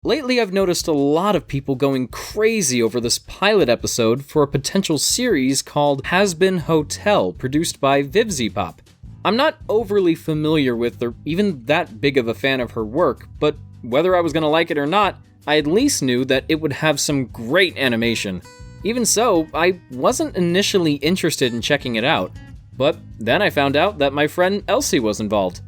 Lately, I've noticed a lot of people going crazy over this pilot episode for a potential series called Hazbin Hotel, produced by Vivziepop. I'm not overly familiar with or even that big of a fan of her work, but whether I was going to like it or not, I at least knew that it would have some great animation. Even so, I wasn't initially interested in checking it out, but then I found out that my friend Elsie was involved.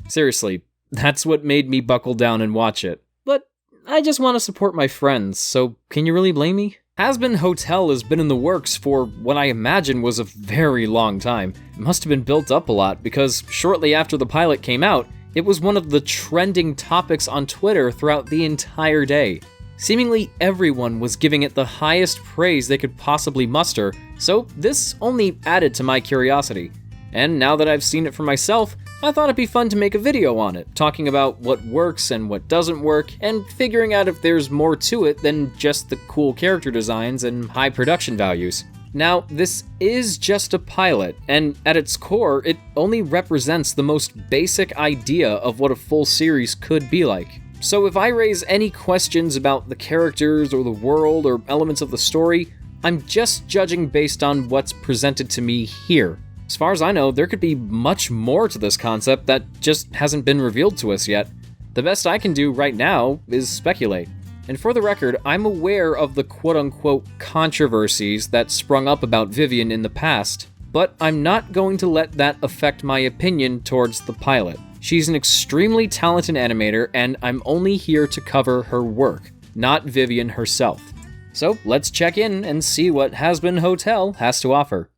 Seriously, that's what made me buckle down and watch it. But I just want to support my friends, so can you really blame me? Hazbin Hotel has been in the works for what I imagine was a very long time. It must have been built up a lot because shortly after the pilot came out, it was one of the trending topics on Twitter throughout the entire day. Seemingly everyone was giving it the highest praise they could possibly muster, so this only added to my curiosity. And now that I've seen it for myself, I thought it'd be fun to make a video on it, talking about what works and what doesn't work, and figuring out if there's more to it than just the cool character designs and high production values. Now, this is just a pilot, and at its core, it only represents the most basic idea of what a full series could be like. So if I raise any questions about the characters or the world or elements of the story, I'm just judging based on what's presented to me here. As far as I know, there could be much more to this concept that just hasn't been revealed to us yet. The best I can do right now is speculate. And for the record, I'm aware of the quote-unquote controversies that sprung up about Vivian in the past, but I'm not going to let that affect my opinion towards the pilot. She's an extremely talented animator, and I'm only here to cover her work, not Vivian herself. So let's check in and see what Hazbin Hotel has to offer.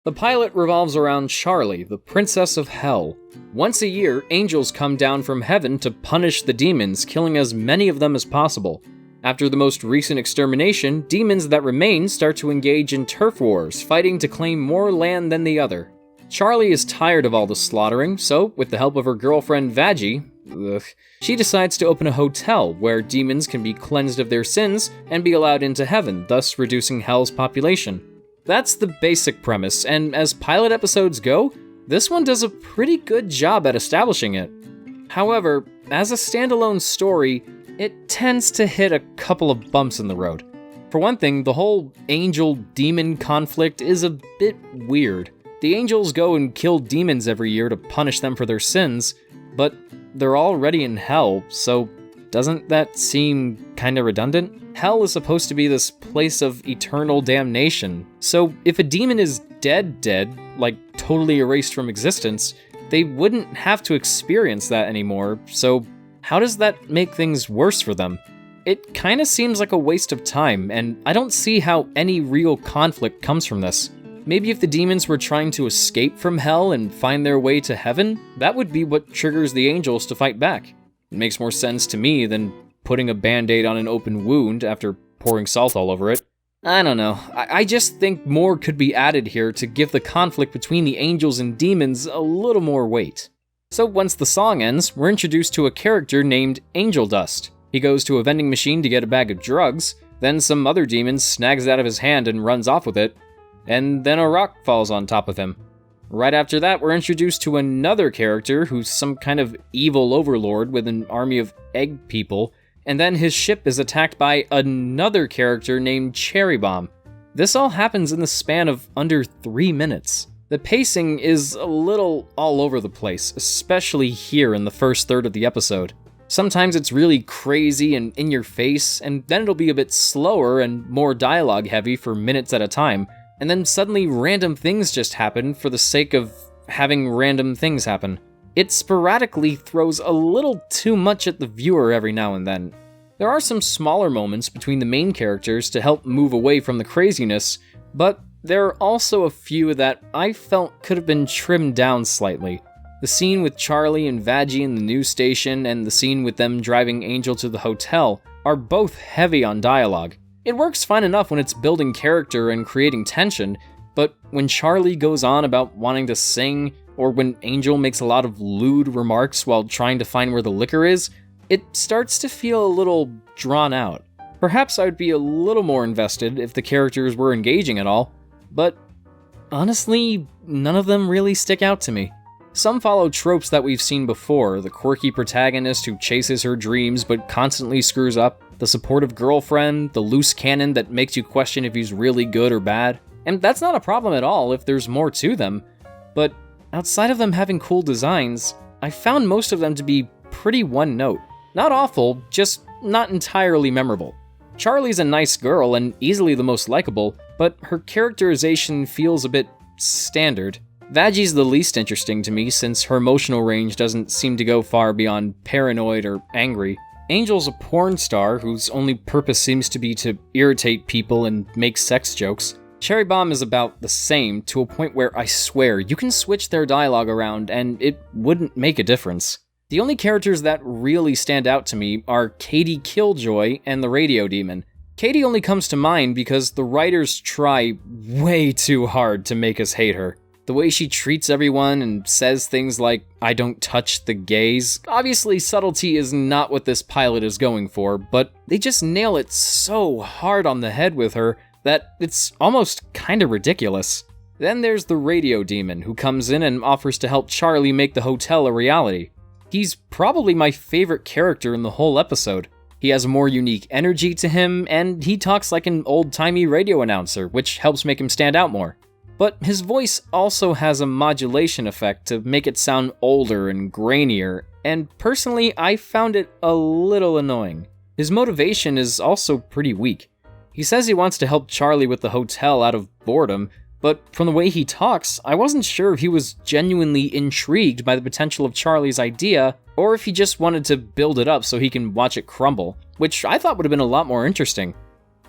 The pilot revolves around Charlie, the princess of hell. Once a year, angels come down from heaven to punish the demons, killing as many of them as possible. After the most recent extermination, demons that remain start to engage in turf wars, fighting to claim more land than the other. Charlie is tired of all the slaughtering, so with the help of her girlfriend Vaggie, she decides to open a hotel where demons can be cleansed of their sins and be allowed into heaven, thus reducing hell's population. That's the basic premise, and as pilot episodes go, this one does a pretty good job at establishing it. However, as a standalone story, it tends to hit a couple of bumps in the road. For one thing, the whole angel-demon conflict is a bit weird. The angels go and kill demons every year to punish them for their sins, but they're already in hell, so doesn't that seem kinda redundant? Hell is supposed to be this place of eternal damnation, so if a demon is dead, like totally erased from existence, they wouldn't have to experience that anymore, so how does that make things worse for them? It kinda seems like a waste of time, and I don't see how any real conflict comes from this. Maybe if the demons were trying to escape from hell and find their way to heaven, that would be what triggers the angels to fight back. It makes more sense to me than putting a band-aid on an open wound after pouring salt all over it. I don't know, I just think more could be added here to give the conflict between the angels and demons a little more weight. So once the song ends, we're introduced to a character named Angel Dust. He goes to a vending machine to get a bag of drugs, then some other demon snags it out of his hand and runs off with it, and then a rock falls on top of him. Right after that, we're introduced to another character who's some kind of evil overlord with an army of egg people, and then his ship is attacked by another character named Cherry Bomb. This all happens in the span of under 3 minutes. The pacing is a little all over the place, especially here in the first third of the episode. Sometimes it's really crazy and in your face, and then it'll be a bit slower and more dialogue heavy for minutes at a time, and then suddenly random things just happen for the sake of having random things happen. It sporadically throws a little too much at the viewer every now and then. There are some smaller moments between the main characters to help move away from the craziness, but there are also a few that I felt could have been trimmed down slightly. The scene with Charlie and Vaggie in the news station and the scene with them driving Angel to the hotel are both heavy on dialogue. It works fine enough when it's building character and creating tension, but when Charlie goes on about wanting to sing, or when Angel makes a lot of lewd remarks while trying to find where the liquor is, it starts to feel a little drawn out. Perhaps I would be a little more invested if the characters were engaging at all, but honestly, none of them really stick out to me. Some follow tropes that we've seen before: the quirky protagonist who chases her dreams but constantly screws up, the supportive girlfriend, the loose cannon that makes you question if he's really good or bad. And that's not a problem at all if there's more to them. But outside of them having cool designs, I found most of them to be pretty one-note. Not awful, just not entirely memorable. Charlie's a nice girl and easily the most likable, but her characterization feels a bit standard. Vaggie's the least interesting to me since her emotional range doesn't seem to go far beyond paranoid or angry. Angel's a porn star whose only purpose seems to be to irritate people and make sex jokes. Cherry Bomb is about the same, to a point where I swear you can switch their dialogue around and it wouldn't make a difference. The only characters that really stand out to me are Katie Killjoy and the Radio Demon. Katie only comes to mind because the writers try way too hard to make us hate her. The way she treats everyone and says things like, "I don't touch the gays." Obviously, subtlety is not what this pilot is going for, but they just nail it so hard on the head with her that it's almost kinda ridiculous. Then there's the Radio Demon, who comes in and offers to help Charlie make the hotel a reality. He's probably my favorite character in the whole episode. He has a more unique energy to him, and he talks like an old-timey radio announcer, which helps make him stand out more. But his voice also has a modulation effect to make it sound older and grainier, and personally, I found it a little annoying. His motivation is also pretty weak. He says he wants to help Charlie with the hotel out of boredom, but from the way he talks, I wasn't sure if he was genuinely intrigued by the potential of Charlie's idea, or if he just wanted to build it up so he can watch it crumble, which I thought would have been a lot more interesting.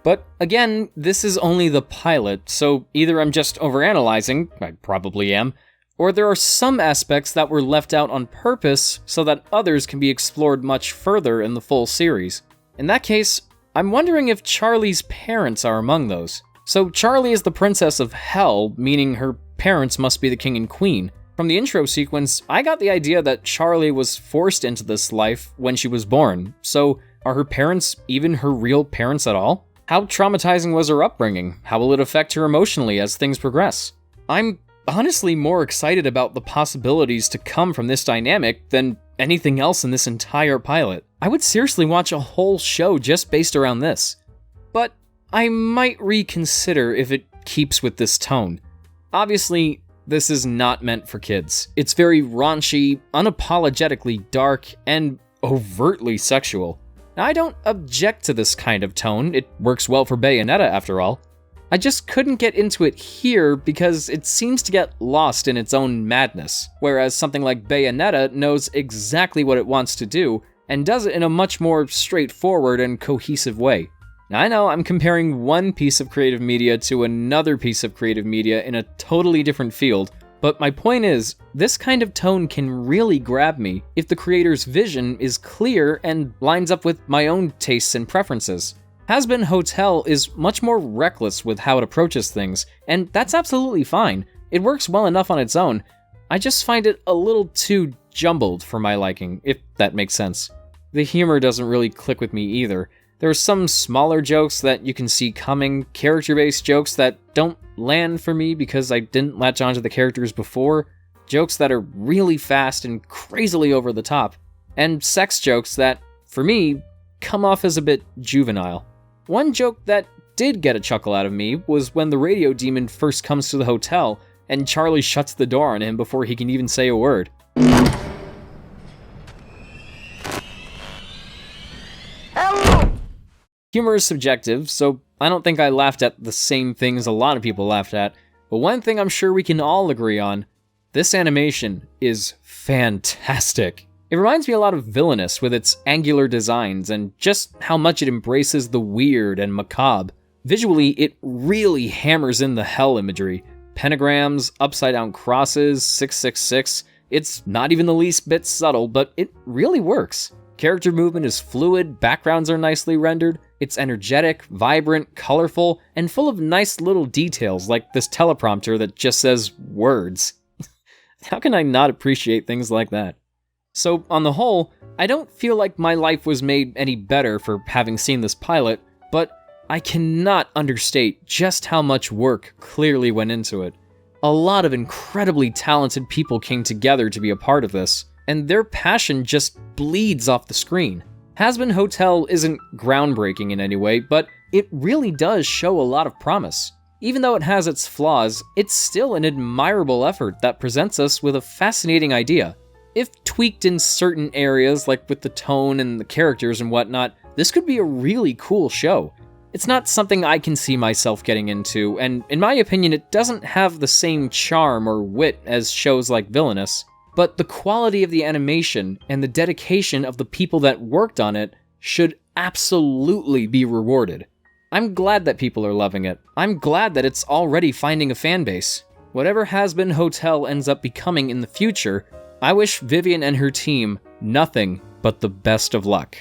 But again, this is only the pilot, so either I'm just overanalyzing, I probably am, or there are some aspects that were left out on purpose so that others can be explored much further in the full series. In that case, I'm wondering if Charlie's parents are among those. So Charlie is the princess of hell, meaning her parents must be the king and queen. From the intro sequence, I got the idea that Charlie was forced into this life when she was born. So are her parents even her real parents at all? How traumatizing was her upbringing? How will it affect her emotionally as things progress? I'm honestly more excited about the possibilities to come from this dynamic than anything else in this entire pilot. I would seriously watch a whole show just based around this. But I might reconsider if it keeps with this tone. Obviously, this is not meant for kids. It's very raunchy, unapologetically dark, and overtly sexual. Now, I don't object to this kind of tone. It works well for Bayonetta, after all. I just couldn't get into it here because it seems to get lost in its own madness, whereas something like Bayonetta knows exactly what it wants to do and does it in a much more straightforward and cohesive way. Now, I know I'm comparing one piece of creative media to another piece of creative media in a totally different field, but my point is, this kind of tone can really grab me if the creator's vision is clear and lines up with my own tastes and preferences. Hazbin Hotel is much more reckless with how it approaches things, and that's absolutely fine. It works well enough on its own. I just find it a little too jumbled for my liking, if that makes sense. The humor doesn't really click with me either. There are some smaller jokes that you can see coming, character-based jokes that don't land for me because I didn't latch onto the characters before, jokes that are really fast and crazily over the top, and sex jokes that, for me, come off as a bit juvenile. One joke that did get a chuckle out of me was when the Radio Demon first comes to the hotel and Charlie shuts the door on him before he can even say a word. Humor is subjective, so I don't think I laughed at the same things a lot of people laughed at, but one thing I'm sure we can all agree on, this animation is fantastic. It reminds me a lot of Villainous with its angular designs and just how much it embraces the weird and macabre. Visually, it really hammers in the hell imagery. Pentagrams, upside-down crosses, 666. It's not even the least bit subtle, but it really works. Character movement is fluid, backgrounds are nicely rendered, it's energetic, vibrant, colorful, and full of nice little details like this teleprompter that just says words. How can I not appreciate things like that? So, on the whole, I don't feel like my life was made any better for having seen this pilot, but I cannot understate just how much work clearly went into it. A lot of incredibly talented people came together to be a part of this, and their passion just bleeds off the screen. Hazbin Hotel isn't groundbreaking in any way, but it really does show a lot of promise. Even though it has its flaws, it's still an admirable effort that presents us with a fascinating idea. If tweaked in certain areas, like with the tone and the characters and whatnot, this could be a really cool show. It's not something I can see myself getting into, and in my opinion, it doesn't have the same charm or wit as shows like Villainous, but the quality of the animation and the dedication of the people that worked on it should absolutely be rewarded. I'm glad that people are loving it. I'm glad that it's already finding a fan base. Whatever Hazbin Hotel ends up becoming in the future, I wish Vivian and her team nothing but the best of luck.